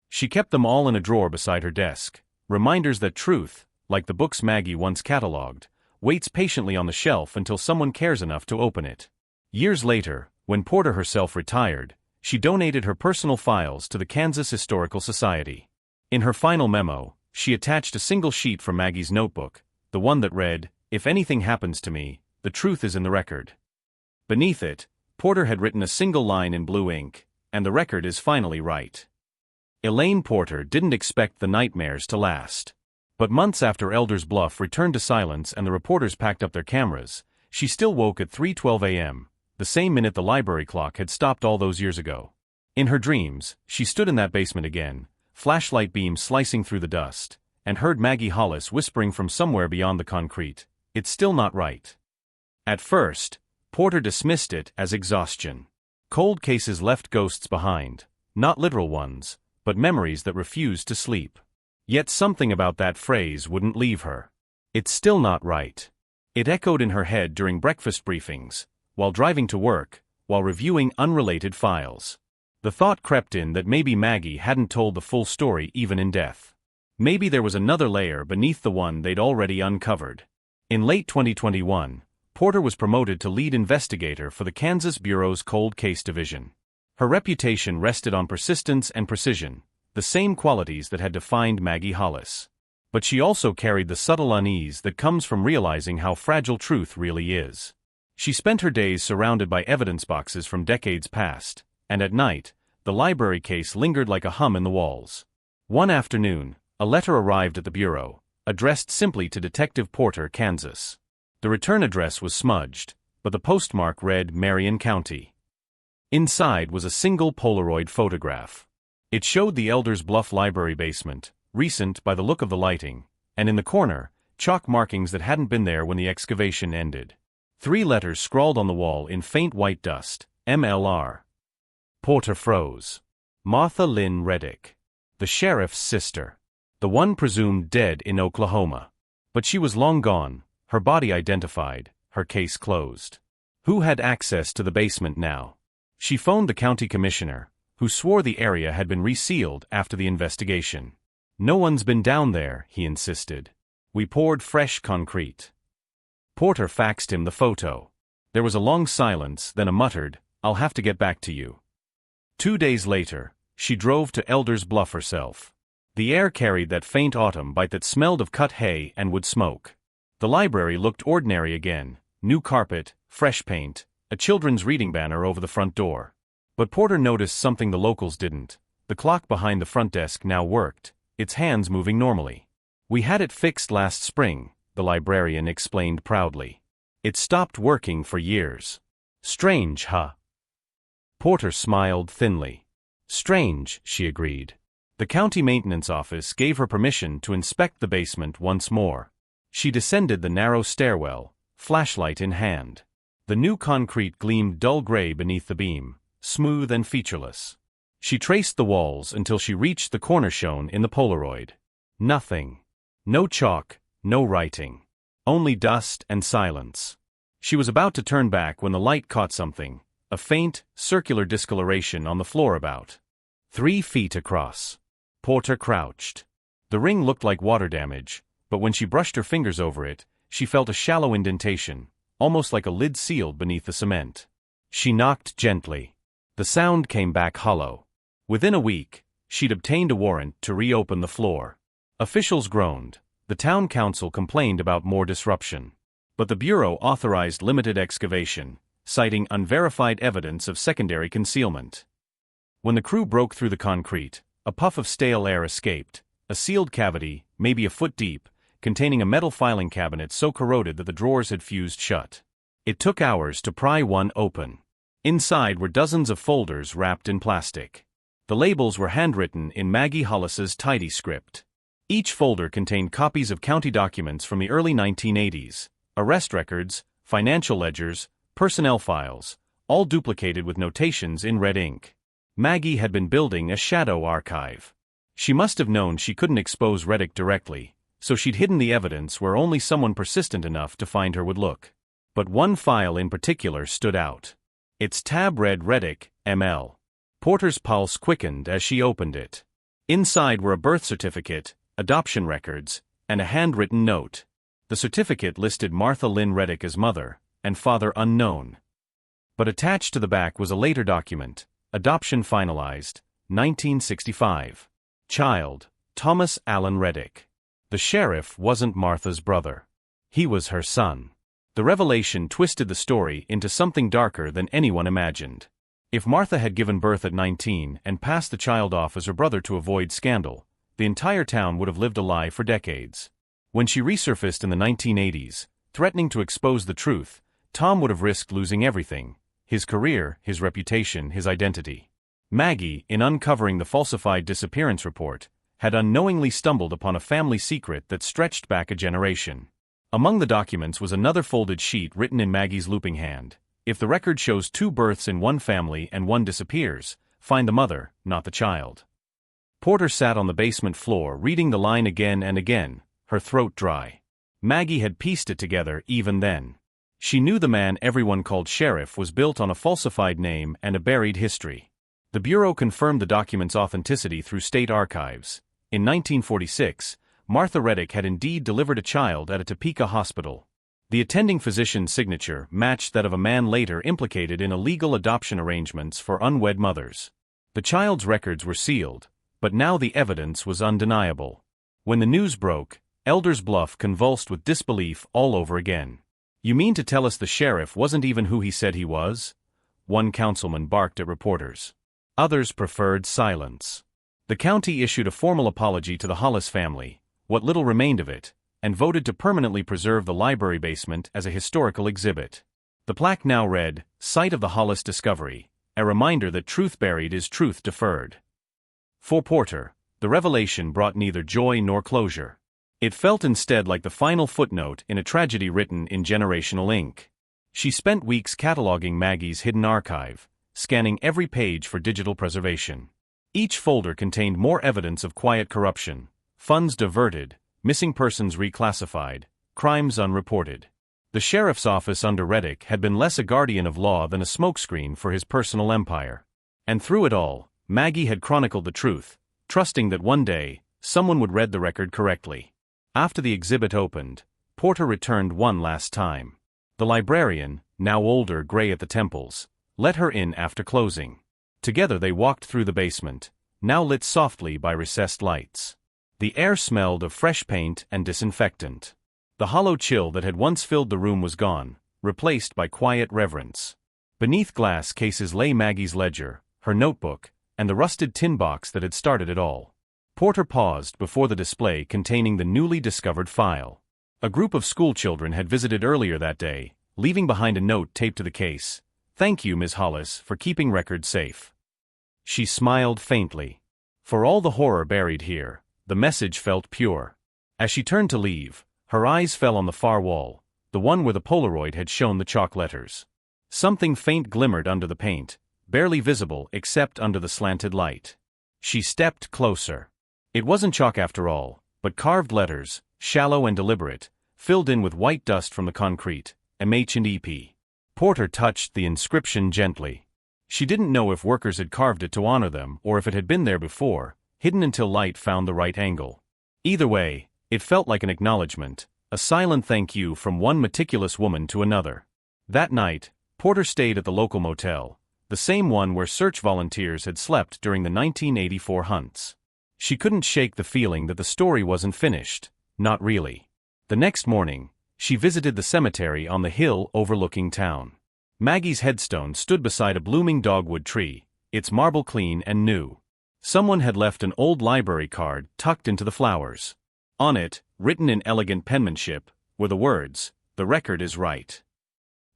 She kept them all in a drawer beside her desk, reminders that truth, like the books Maggie once catalogued, waits patiently on the shelf until someone cares enough to open it. Years later, when Porter herself retired, she donated her personal files to the Kansas Historical Society. In her final memo, she attached a single sheet from Maggie's notebook, the one that read, "If anything happens to me, the truth is in the record." Beneath it, Porter had written a single line in blue ink, "And the record is finally right." Elaine Porter didn't expect the nightmares to last. But months after Elders Bluff returned to silence and the reporters packed up their cameras, she still woke at 3:12 a.m., the same minute the library clock had stopped all those years ago. In her dreams, she stood in that basement again, flashlight beams slicing through the dust, and heard Maggie Hollis whispering from somewhere beyond the concrete, "It's still not right." At first, Porter dismissed it as exhaustion. Cold cases left ghosts behind, not literal ones, but memories that refused to sleep. Yet something about that phrase wouldn't leave her. "It's still not right." It echoed in her head during breakfast briefings, while driving to work, while reviewing unrelated files. The thought crept in that maybe Maggie hadn't told the full story even in death. Maybe there was another layer beneath the one they'd already uncovered. In late 2021, Porter was promoted to lead investigator for the Kansas Bureau's Cold Case Division. Her reputation rested on persistence and precision, the same qualities that had defined Maggie Hollis. But she also carried the subtle unease that comes from realizing how fragile truth really is. She spent her days surrounded by evidence boxes from decades past, and at night, the library case lingered like a hum in the walls. One afternoon, a letter arrived at the Bureau, addressed simply to Detective Porter, Kansas. The return address was smudged, but the postmark read Marion County. Inside was a single Polaroid photograph. It showed the Elders Bluff Library basement, recent by the look of the lighting, and in the corner, chalk markings that hadn't been there when the excavation ended. 3 letters scrawled on the wall in faint white dust, MLR. Porter froze. Martha Lynn Reddick. The sheriff's sister. The one presumed dead in Oklahoma. But she was long gone, her body identified, her case closed. Who had access to the basement now? She phoned the county commissioner, who swore the area had been resealed after the investigation. No one's been down there, he insisted. We poured fresh concrete. Porter faxed him the photo. There was a long silence, then a muttered, "I'll have to get back to you." 2 days later, she drove to Elders Bluff herself. The air carried that faint autumn bite that smelled of cut hay and wood smoke. The library looked ordinary again, new carpet, fresh paint, a children's reading banner over the front door. But Porter noticed something the locals didn't. The clock behind the front desk now worked, its hands moving normally. "We had it fixed last spring," the librarian explained proudly. "It stopped working for years." "Strange, huh?" Porter smiled thinly. "Strange," she agreed. The county maintenance office gave her permission to inspect the basement once more. She descended the narrow stairwell, flashlight in hand. The new concrete gleamed dull gray beneath the beam, smooth and featureless. She traced the walls until she reached the corner shown in the Polaroid. Nothing. No chalk, no writing. Only dust and silence. She was about to turn back when the light caught something, a faint, circular discoloration on the floor about 3 feet across. Porter crouched. The ring looked like water damage, but when she brushed her fingers over it, she felt a shallow indentation, almost like a lid sealed beneath the cement. She knocked gently. The sound came back hollow. Within a week, she'd obtained a warrant to reopen the floor. Officials groaned. The town council complained about more disruption. But the Bureau authorized limited excavation, citing unverified evidence of secondary concealment. When the crew broke through the concrete, a puff of stale air escaped, a sealed cavity, maybe a foot deep, containing a metal filing cabinet so corroded that the drawers had fused shut. It took hours to pry one open. Inside were dozens of folders wrapped in plastic. The labels were handwritten in Maggie Hollis's tidy script. Each folder contained copies of county documents from the early 1980s, arrest records, financial ledgers, personnel files, all duplicated with notations in red ink. Maggie had been building a shadow archive. She must have known she couldn't expose Reddick directly, so she'd hidden the evidence where only someone persistent enough to find her would look. But one file in particular stood out. Its tab read Reddick, M.L. Porter's pulse quickened as she opened it. Inside were a birth certificate, adoption records, and a handwritten note. The certificate listed Martha Lynn Reddick as mother, and father unknown. But attached to the back was a later document, adoption finalized, 1965. Child, Thomas Allen Reddick. The sheriff wasn't Martha's brother. He was her son. The revelation twisted the story into something darker than anyone imagined. If Martha had given birth at 19 and passed the child off as her brother to avoid scandal, the entire town would have lived a lie for decades. When she resurfaced in the 1980s, threatening to expose the truth, Tom would have risked losing everything: his career, his reputation, his identity. Maggie, in uncovering the falsified disappearance report, had unknowingly stumbled upon a family secret that stretched back a generation. Among the documents was another folded sheet written in Maggie's looping hand. If the record shows 2 births in one family and one disappears, find the mother, not the child. Porter sat on the basement floor reading the line again and again, her throat dry. Maggie had pieced it together even then. She knew the man everyone called sheriff was built on a falsified name and a buried history. The Bureau confirmed the document's authenticity through state archives. In 1946, Martha Reddick had indeed delivered a child at a Topeka hospital. The attending physician's signature matched that of a man later implicated in illegal adoption arrangements for unwed mothers. The child's records were sealed, but now the evidence was undeniable. When the news broke, Elders Bluff convulsed with disbelief all over again. "You mean to tell us the sheriff wasn't even who he said he was?" One councilman barked at reporters. Others preferred silence. The county issued a formal apology to the Hollis family, what little remained of it, and voted to permanently preserve the library basement as a historical exhibit. The plaque now read, "Site of the Hollis discovery, a reminder that truth buried is truth deferred." For Porter, the revelation brought neither joy nor closure. It felt instead like the final footnote in a tragedy written in generational ink. She spent weeks cataloging Maggie's hidden archive, scanning every page for digital preservation. Each folder contained more evidence of quiet corruption, funds diverted, missing persons reclassified, crimes unreported. The sheriff's office under Reddick had been less a guardian of law than a smokescreen for his personal empire. And through it all, Maggie had chronicled the truth, trusting that one day, someone would read the record correctly. After the exhibit opened, Porter returned one last time. The librarian, now older, gray at the temples, let her in after closing. Together they walked through the basement, now lit softly by recessed lights. The air smelled of fresh paint and disinfectant. The hollow chill that had once filled the room was gone, replaced by quiet reverence. Beneath glass cases lay Maggie's ledger, her notebook, and the rusted tin box that had started it all. Porter paused before the display containing the newly discovered file. A group of schoolchildren had visited earlier that day, leaving behind a note taped to the case. "Thank you, Ms. Hollis, for keeping records safe." She smiled faintly. For all the horror buried here, the message felt pure. As she turned to leave, her eyes fell on the far wall, the one where the Polaroid had shown the chalk letters. Something faint glimmered under the paint, barely visible except under the slanted light. She stepped closer. It wasn't chalk after all, but carved letters, shallow and deliberate, filled in with white dust from the concrete, M.H.&E.P. Porter touched the inscription gently. She didn't know if workers had carved it to honor them or if it had been there before, hidden until light found the right angle. Either way, it felt like an acknowledgement, a silent thank you from one meticulous woman to another. That night, Porter stayed at the local motel, the same one where search volunteers had slept during the 1984 hunts. She couldn't shake the feeling that the story wasn't finished, not really. The next morning, she visited the cemetery on the hill overlooking town. Maggie's headstone stood beside a blooming dogwood tree, its marble clean and new. Someone had left an old library card tucked into the flowers. On it, written in elegant penmanship, were the words, "The record is right."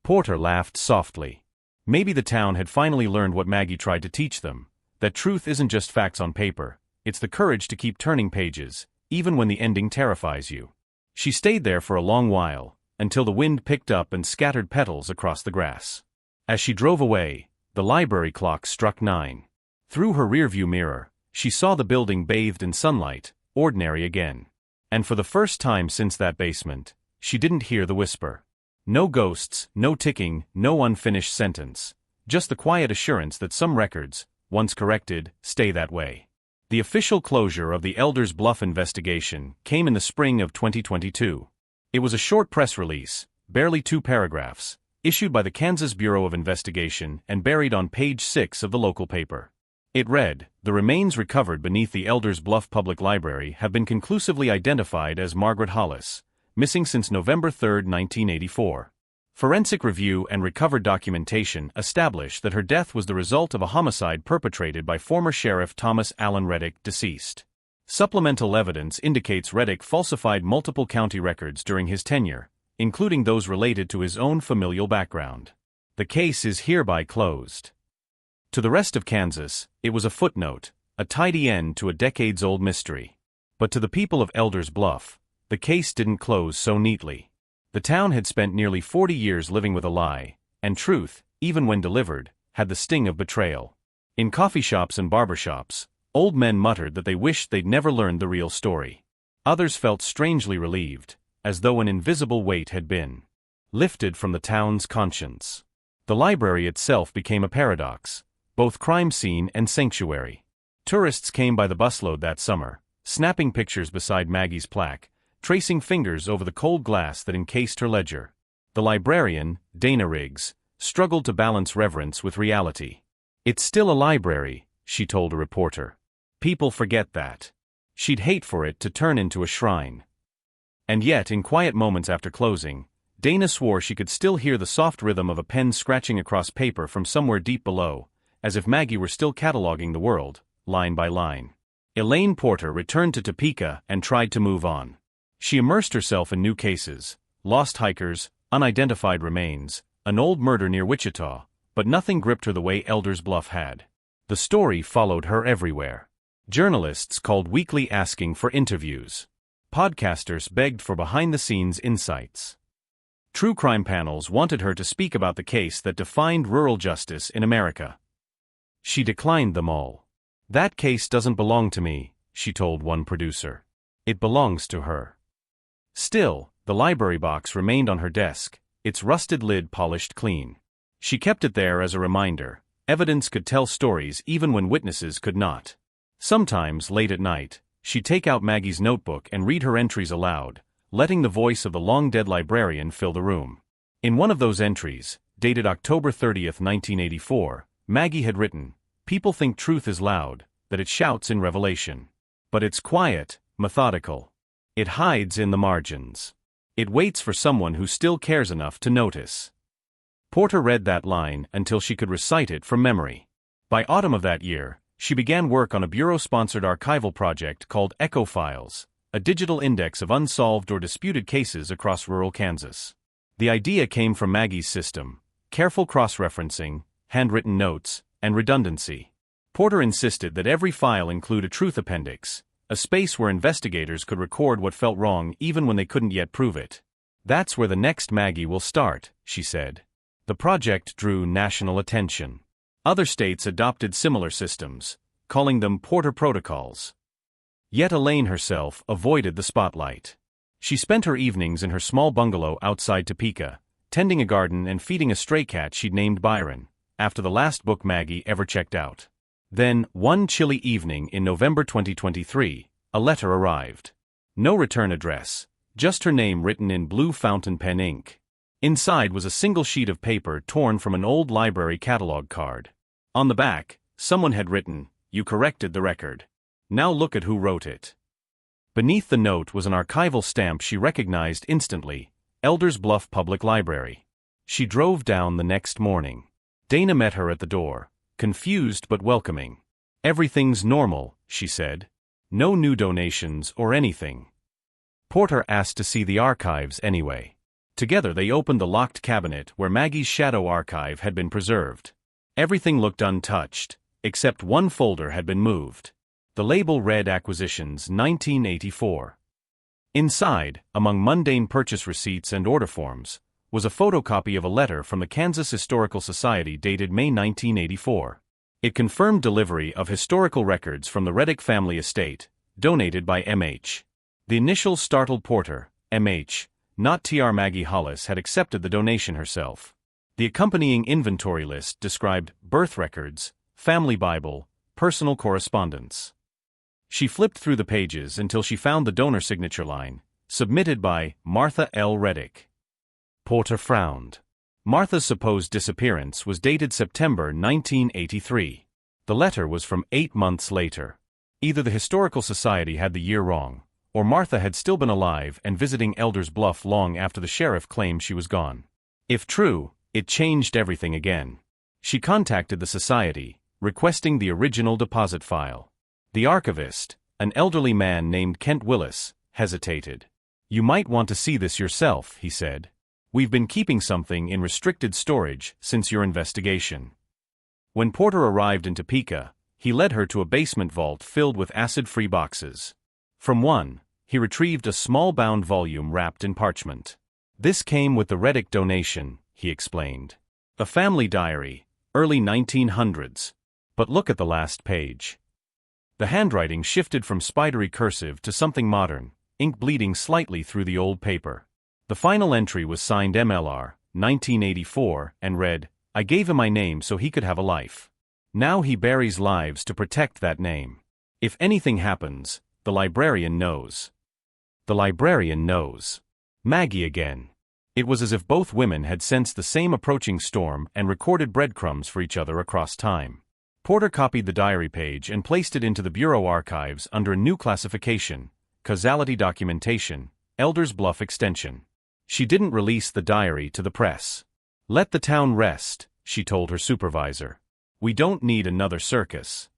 Porter laughed softly. Maybe the town had finally learned what Maggie tried to teach them, that truth isn't just facts on paper, it's the courage to keep turning pages, even when the ending terrifies you. She stayed there for a long while, until the wind picked up and scattered petals across the grass. As she drove away, the library clock struck 9. Through her rearview mirror, she saw the building bathed in sunlight, ordinary again. And for the first time since that basement, she didn't hear the whisper. No ghosts, no ticking, no unfinished sentence. Just the quiet assurance that some records, once corrected, stay that way. The official closure of the Elders Bluff investigation came in the spring of 2022. It was a short press release, barely 2 paragraphs, issued by the Kansas Bureau of Investigation and buried on page 6 of the local paper. It read, "The remains recovered beneath the Elders Bluff Public Library have been conclusively identified as Margaret Hollis, missing since November 3, 1984. Forensic review and recovered documentation established that her death was the result of a homicide perpetrated by former Sheriff Thomas Allen Reddick, deceased. Supplemental evidence indicates Reddick falsified multiple county records during his tenure, including those related to his own familial background. The case is hereby closed." To the rest of Kansas, it was a footnote, a tidy end to a decades-old mystery. But to the people of Elders Bluff, the case didn't close so neatly. The town had spent nearly 40 years living with a lie, and truth, even when delivered, had the sting of betrayal. In coffee shops and barber shops, old men muttered that they wished they'd never learned the real story. Others felt strangely relieved, as though an invisible weight had been lifted from the town's conscience. The library itself became a paradox, both crime scene and sanctuary. Tourists came by the busload that summer, snapping pictures beside Maggie's plaque, tracing fingers over the cold glass that encased her ledger. The librarian, Dana Riggs, struggled to balance reverence with reality. "It's still a library," she told a reporter. "People forget that." She'd hate for it to turn into a shrine. And yet, in quiet moments after closing, Dana swore she could still hear the soft rhythm of a pen scratching across paper from somewhere deep below, as if Maggie were still cataloging the world, line by line. Elaine Porter returned to Topeka and tried to move on. She immersed herself in new cases: lost hikers, unidentified remains, an old murder near Wichita, but nothing gripped her the way Elders Bluff had. The story followed her everywhere. Journalists called weekly asking for interviews. Podcasters begged for behind-the-scenes insights. True crime panels wanted her to speak about the case that defined rural justice in America. She declined them all. "That case doesn't belong to me," she told one producer. "It belongs to her." Still, the library box remained on her desk, its rusted lid polished clean. She kept it there as a reminder: evidence could tell stories even when witnesses could not. Sometimes, late at night, she'd take out Maggie's notebook and read her entries aloud, letting the voice of the long-dead librarian fill the room. In one of those entries, dated October 30, 1984, Maggie had written, "People think truth is loud, that it shouts in revelation. But it's quiet, methodical. It hides in the margins. It waits for someone who still cares enough to notice." Porter read that line until she could recite it from memory. By autumn of that year, she began work on a bureau-sponsored archival project called Echo Files, a digital index of unsolved or disputed cases across rural Kansas. The idea came from Maggie's system: careful cross-referencing, handwritten notes, and redundancy. Porter insisted that every file include a truth appendix, a space where investigators could record what felt wrong even when they couldn't yet prove it. "That's where the next Maggie will start," she said. The project drew national attention. Other states adopted similar systems, calling them Porter Protocols. Yet Elaine herself avoided the spotlight. She spent her evenings in her small bungalow outside Topeka, tending a garden and feeding a stray cat she'd named Byron, after the last book Maggie ever checked out. Then, one chilly evening in November 2023, a letter arrived. No return address, just her name written in blue fountain pen ink. Inside was a single sheet of paper torn from an old library catalog card. On the back, someone had written, "You corrected the record. Now look at who wrote it." Beneath the note was an archival stamp she recognized instantly: Elders Bluff Public Library. She drove down the next morning. Dana met her at the door, confused but welcoming. "Everything's normal," she said. "No new donations or anything." Porter asked to see the archives anyway. Together they opened the locked cabinet where Maggie's shadow archive had been preserved. Everything looked untouched, except one folder had been moved. The label read Acquisitions 1984. Inside, among mundane purchase receipts and order forms, was a photocopy of a letter from the Kansas Historical Society dated May 1984. It confirmed delivery of historical records from the Reddick family estate, donated by M.H. The initials startled Porter. M.H., not Tr. Maggie Hollis, had accepted the donation herself. The accompanying inventory list described birth records, family Bible, personal correspondence. She flipped through the pages until she found the donor signature line, submitted by Martha L. Reddick. Porter frowned. Martha's supposed disappearance was dated September 1983. The letter was from 8 months later. Either the Historical Society had the year wrong, or Martha had still been alive and visiting Elders Bluff long after the sheriff claimed she was gone. If true, it changed everything again. She contacted the society, requesting the original deposit file. The archivist, an elderly man named Kent Willis, hesitated. "You might want to see this yourself," he said. "We've been keeping something in restricted storage since your investigation." When Porter arrived in Topeka, he led her to a basement vault filled with acid-free boxes. From one, he retrieved a small bound volume wrapped in parchment. "This came with the Reddick donation," he explained. "A family diary, early 1900s. But look at the last page." The handwriting shifted from spidery cursive to something modern, ink bleeding slightly through the old paper. The final entry was signed MLR, 1984, and read, "I gave him my name so he could have a life. Now he buries lives to protect that name. If anything happens, the librarian knows." The librarian knows. Maggie again. It was as if both women had sensed the same approaching storm and recorded breadcrumbs for each other across time. Porter copied the diary page and placed it into the Bureau archives under a new classification: Causality Documentation, Elders Bluff Extension. She didn't release the diary to the press. "Let the town rest," she told her supervisor. "We don't need another circus."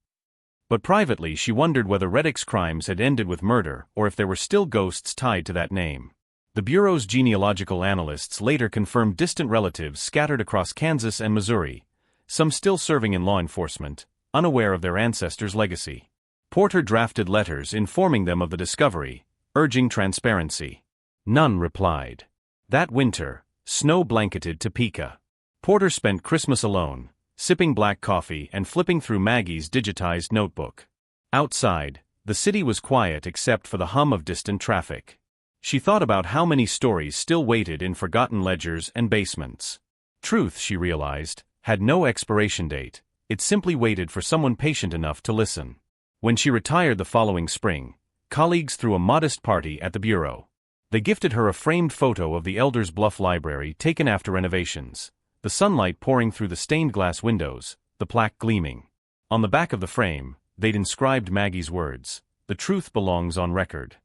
But privately she wondered whether Reddick's crimes had ended with murder or if there were still ghosts tied to that name. The Bureau's genealogical analysts later confirmed distant relatives scattered across Kansas and Missouri, some still serving in law enforcement, unaware of their ancestors' legacy. Porter drafted letters informing them of the discovery, urging transparency. None replied. That winter, snow-blanketed Topeka. Porter spent Christmas alone, sipping black coffee and flipping through Maggie's digitized notebook. Outside, the city was quiet except for the hum of distant traffic. She thought about how many stories still waited in forgotten ledgers and basements. Truth, she realized, had no expiration date. It simply waited for someone patient enough to listen. When she retired the following spring, colleagues threw a modest party at the Bureau. They gifted her a framed photo of the Elders Bluff Library taken after renovations, the sunlight pouring through the stained glass windows, the plaque gleaming. On the back of the frame, they'd inscribed Maggie's words, "The truth belongs on record."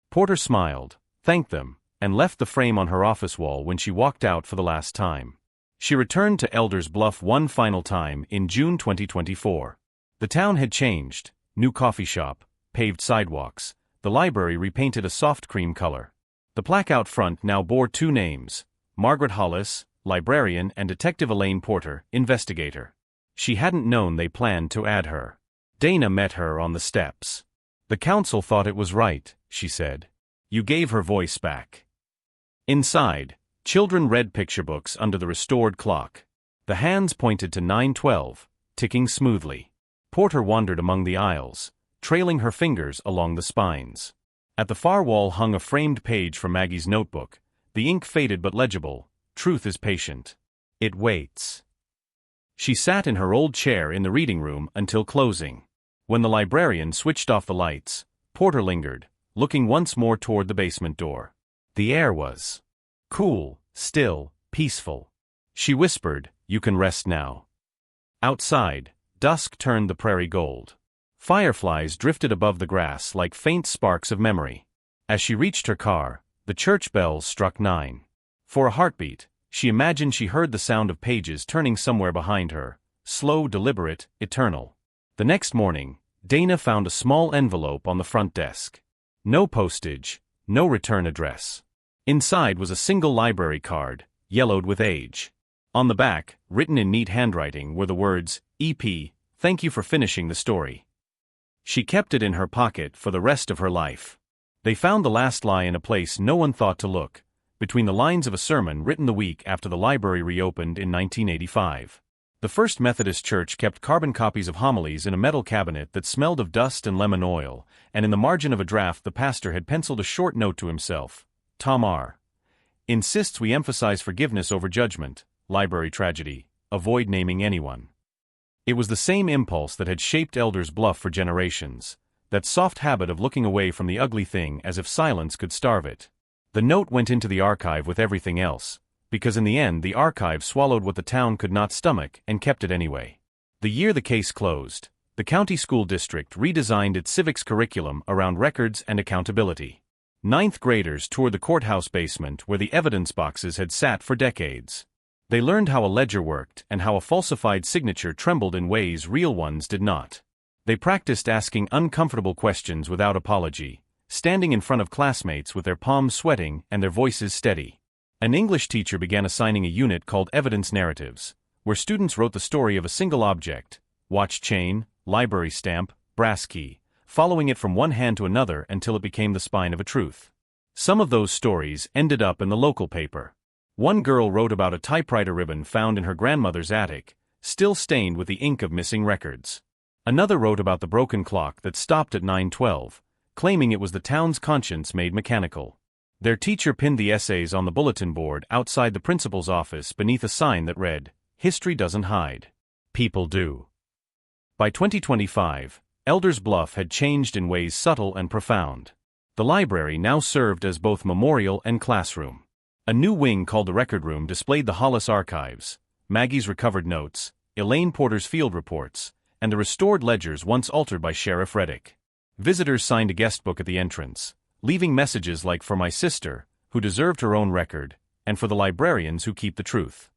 Porter smiled, thanked them, and left the frame on her office wall when she walked out for the last time. She returned to Elders Bluff one final time in June 2024. The town had changed. New coffee shop, paved sidewalks, the library repainted a soft cream color. The plaque out front now bore two names, Margaret Hollis, librarian, and Detective Elaine Porter, investigator. She hadn't known they planned to add her. Dana met her on the steps. "The council thought it was right," she said. "You gave her voice back." Inside, children read picture books under the restored clock. The hands pointed to 9:12, ticking smoothly. Porter wandered among the aisles, trailing her fingers along the spines. At the far wall hung a framed page from Maggie's notebook, the ink faded but legible. "Truth is patient. It waits." She sat in her old chair in the reading room until closing. When the librarian switched off the lights, Porter lingered, looking once more toward the basement door. The air was cool, still, peaceful. She whispered, "You can rest now." Outside, dusk turned the prairie gold. Fireflies drifted above the grass like faint sparks of memory. As she reached her car, the church bells struck 9. For a heartbeat, she imagined she heard the sound of pages turning somewhere behind her, slow, deliberate, eternal. The next morning, Dana found a small envelope on the front desk. No postage, no return address. Inside was a single library card, yellowed with age. On the back, written in neat handwriting, were the words, "EP, thank you for finishing the story." She kept it in her pocket for the rest of her life. They found the last lie in a place no one thought to look, between the lines of a sermon written the week after the library reopened in 1985. The First Methodist Church kept carbon copies of homilies in a metal cabinet that smelled of dust and lemon oil, and in the margin of a draft the pastor had penciled a short note to himself. Tom R. insists we emphasize forgiveness over judgment, library tragedy, avoid naming anyone. It was the same impulse that had shaped Elders Bluff for generations, that soft habit of looking away from the ugly thing as if silence could starve it. The note went into the archive with everything else, because in the end the archive swallowed what the town could not stomach and kept it anyway. The year the case closed, the county school district redesigned its civics curriculum around records and accountability. Ninth graders toured the courthouse basement where the evidence boxes had sat for decades. They learned how a ledger worked and how a falsified signature trembled in ways real ones did not. They practiced asking uncomfortable questions without apology, standing in front of classmates with their palms sweating and their voices steady. An English teacher began assigning a unit called Evidence Narratives, where students wrote the story of a single object, watch chain, library stamp, brass key, following it from one hand to another until it became the spine of a truth. Some of those stories ended up in the local paper. One girl wrote about a typewriter ribbon found in her grandmother's attic, still stained with the ink of missing records. Another wrote about the broken clock that stopped at 9:12, claiming it was the town's conscience made mechanical. Their teacher pinned the essays on the bulletin board outside the principal's office beneath a sign that read, "History doesn't hide. People do." By 2025, Elders Bluff had changed in ways subtle and profound. The library now served as both memorial and classroom. A new wing called the Record Room displayed the Hollis archives, Maggie's recovered notes, Elaine Porter's field reports, and the restored ledgers once altered by Sheriff Reddick. Visitors signed a guest book at the entrance, leaving messages like "For my sister, who deserved her own record, and for the librarians who keep the truth."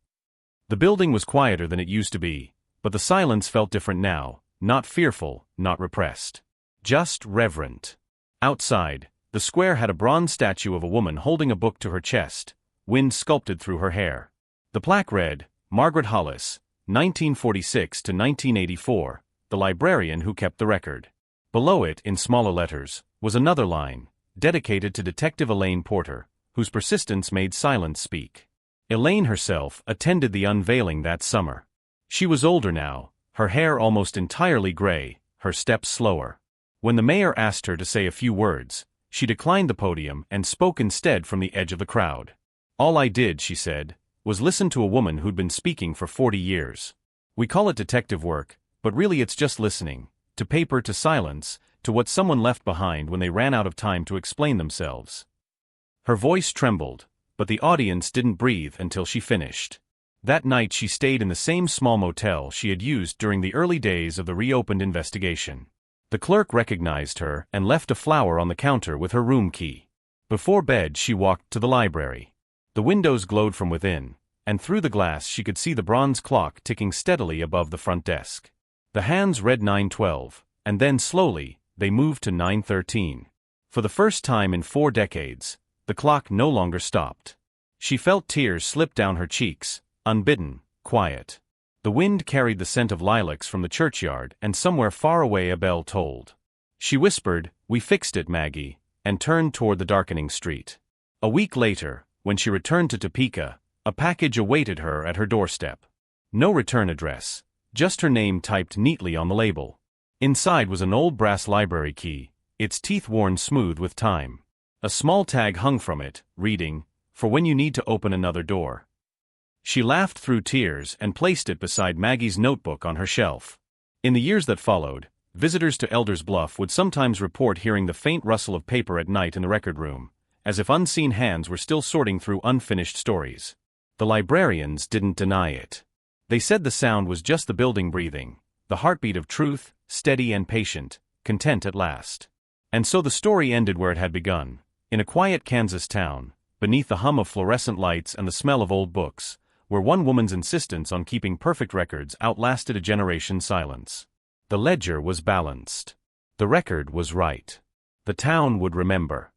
The building was quieter than it used to be, but the silence felt different now, not fearful, not repressed. Just reverent. Outside, the square had a bronze statue of a woman holding a book to her chest, wind sculpted through her hair. The plaque read, Margaret Hollis, 1946 to 1984, the librarian who kept the record. Below it, in smaller letters, was another line, dedicated to Detective Elaine Porter, whose persistence made silence speak. Elaine herself attended the unveiling that summer. She was older now, her hair almost entirely gray, her steps slower. When the mayor asked her to say a few words, she declined the podium and spoke instead from the edge of the crowd. All I did, she said, was listen to a woman who'd been speaking for 40 years. We call it detective work, but really it's just listening, to paper, to silence, to what someone left behind when they ran out of time to explain themselves. Her voice trembled, but the audience didn't breathe until she finished. That night she stayed in the same small motel she had used during the early days of the reopened investigation. The clerk recognized her and left a flower on the counter with her room key. Before bed she walked to the library. The windows glowed from within, and through the glass she could see the bronze clock ticking steadily above the front desk. The hands read 9:12, and then slowly, they moved to 9:13. For the first time in 4 decades, the clock no longer stopped. She felt tears slip down her cheeks, unbidden, quiet. The wind carried the scent of lilacs from the churchyard, and somewhere far away a bell tolled. She whispered, "We fixed it, Maggie," and turned toward the darkening street. A week later, when she returned to Topeka, a package awaited her at her doorstep. No return address, just her name typed neatly on the label. Inside was an old brass library key, its teeth worn smooth with time. A small tag hung from it, reading, "For when you need to open another door." She laughed through tears and placed it beside Maggie's notebook on her shelf. In the years that followed, visitors to Elders Bluff would sometimes report hearing the faint rustle of paper at night in the record room, as if unseen hands were still sorting through unfinished stories. The librarians didn't deny it. They said the sound was just the building breathing, the heartbeat of truth, steady and patient, content at last. And so the story ended where it had begun, in a quiet Kansas town, beneath the hum of fluorescent lights and the smell of old books, where one woman's insistence on keeping perfect records outlasted a generation's silence. The ledger was balanced. The record was right. The town would remember.